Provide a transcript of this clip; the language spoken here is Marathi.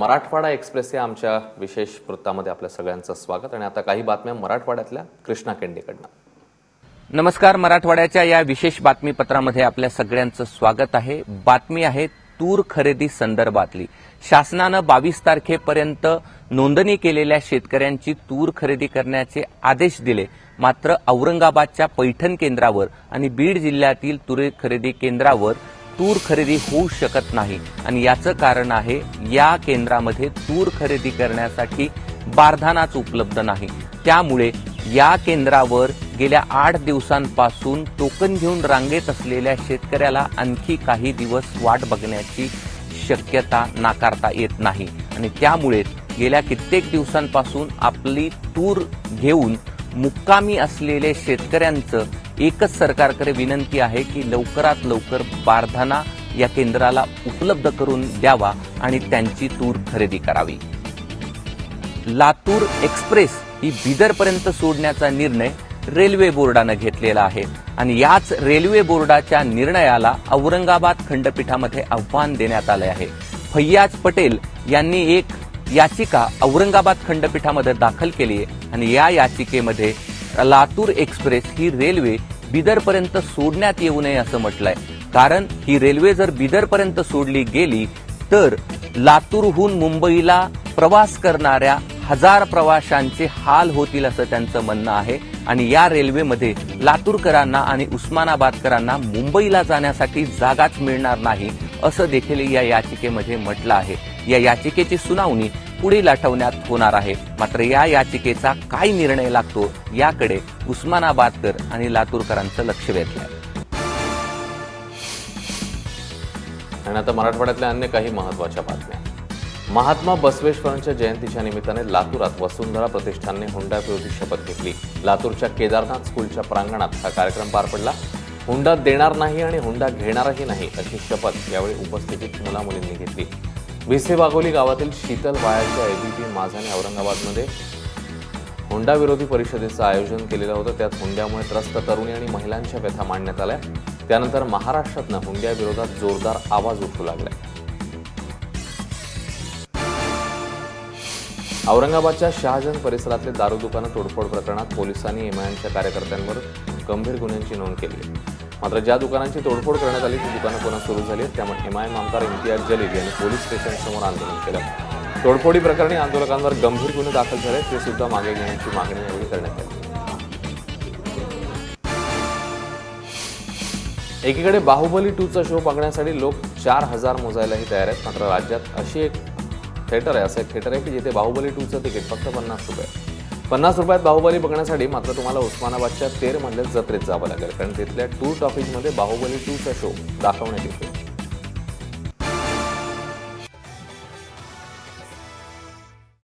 मराठवाडा एक्सप्रेस या आमच्या विशेष वृत्तामध्ये आपल्या सगळ्यांचं स्वागत आणि आता काही बातम्या मराठवाड्यातल्या कृष्णा केंडेकडनं। नमस्कार, मराठवाड्याच्या या विशेष बातमीपत्रामध्ये आपल्या सगळ्यांचं स्वागत आहे। बातमी आहे तूर खरेदी संदर्भातली। शासनानं 22 तारखेपर्यंत नोंदणी केलेल्या शेतकऱ्यांची तूर खरेदी करण्याचे आदेश दिले, मात्र औरंगाबादच्या पैठण केंद्रावर आणि बीड जिल्ह्यातील तूर खरेदी केंद्रावर तूर खरेदी होऊ शकत नाही आणि याचं कारण आहे या केंद्रामध्ये तूर खरेदी करण्यासाठी बारदानाच उपलब्ध नाही। त्यामुळे या केंद्रावर गेल्या 8 दिवसांपासून टोकन घेऊन रांगेत असलेल्या शेतकऱ्याला आणखी काही दिवस वाट बघण्याची शक्यता नाकारता येत नाही आणि त्यामुळे गेल्या कित्येक दिवसांपासून आपली तूर घेऊन मुक्कामी असलेले शेतकऱ्यांचं एकच सरकारकडे विनंती आहे की लवकरात लवकर बारदाना या केंद्राला उपलब्ध करून द्यावा आणि त्यांची तूर खरेदी करावी। लातूर एक्सप्रेस ही बिदरपर्यंत सोडण्याचा निर्णय रेल्वे बोर्डाने घेतलेला आहे आणि याच रेल्वे बोर्डाच्या निर्णयाला औरंगाबाद खंडपीठामध्ये आव्हान देण्यात आले आहे। फैयाज पटेल यांनी एक याचिका औरंगाबाद खंडपीठामध्ये दाखल केली आहे आणि या याचिकेमध्ये लातूर एक्सप्रेस ही रेल्वे बिदरपर्यंत सोडण्यात येऊ नये असं म्हटलंय। कारण ही रेल्वे जर बिदरपर्यंत सोडली गेली तर लातूरहून मुंबईला प्रवास करणाऱ्या हजार प्रवाशांचे हाल होतील असं त्यांचं म्हणणं आहे आणि या रेल्वेमध्ये लातूरकरांना आणि उस्मानाबादकरांना मुंबईला जाण्यासाठी जागाच मिळणार नाही असं देखील या याचिकेमध्ये म्हटलं आहे। या याचिकेची सुनावणी पुढील आठवड्यात होणार आहे, मात्र या याचिकेचा काय निर्णय लागतो याकडे उस्मानाबादकर आणि लातूरकरांचं लक्ष वेधलंय। आणि आता मराठवाड्यातल्या अन्य काही महत्त्वाच्या बातम्या। महात्मा बसवेश्वरांच्या जयंतीच्या निमित्ताने लातूरात वसुंधरा प्रतिष्ठानने हुंडा विरोधी शपथ घेतली। लातूरच्या केदारनाथ स्कूलच्या प्रांगणात हा कार्यक्रम पार पडला। हुंडा देणार नाही आणि हुंडा घेणारही नाही अशी शपथ यावेळी उपस्थित मुलामुलींनी घेतली। भिसे वाघोली गावातील शीतल वायाच्या एबीपी माझाने औरंगाबादमध्ये हुंडा विरोधी परिषदेचं आयोजन केलेलं होतं। त्यात हुंड्यामुळे त्रस्त तरुणी आणि महिलांच्या व्यथा मांडण्यात आल्या। त्यानंतर महाराष्ट्रातनं हुंड्याविरोधात जोरदार आवाज उठू लागलाय। औरंगाबादच्या शहाजहान परिसरातले दारू दुकानं तोडफोड प्रकरणात पोलिसांनी एमआयएमच्या कार्यकर्त्यांवर गंभीर गुन्ह्यांची नोंद केली आहे। मात्र ज्या दुकानांची तोडफोड करण्यात आली ती दुकानं पुन्हा सुरू झाली आहेत। त्यामुळे एमआयएम आमदार इम्तियाज जलील यांनी पोलीस स्टेशनसमोर आंदोलन केलं। तोडफोडी प्रकरणी आंदोलकांवर गंभीर गुन्हे दाखल झाले, ते सुद्धा मागे घेण्याची मागणी यावेळी करण्यात आली। एकीकडे बाहुबली 2चा शो बघण्यासाठी लोक 4000 मोजायलाही तयार आहेत, मात्र राज्यात अशी एक थिएटर आहे की जिथे बाहुबली 2चं तिकीट फक्त 50 रुपये। 50 रुपयात बाहुबली बघण्यासाठी मात्र तुम्हाला उस्मानाबादच्या तेरमधल्या जत्रेत जावं लागेल, कारण तिथल्या टूर टॉकीजमध्ये बाहुबली 2चा शो दाखवण्यात येतो।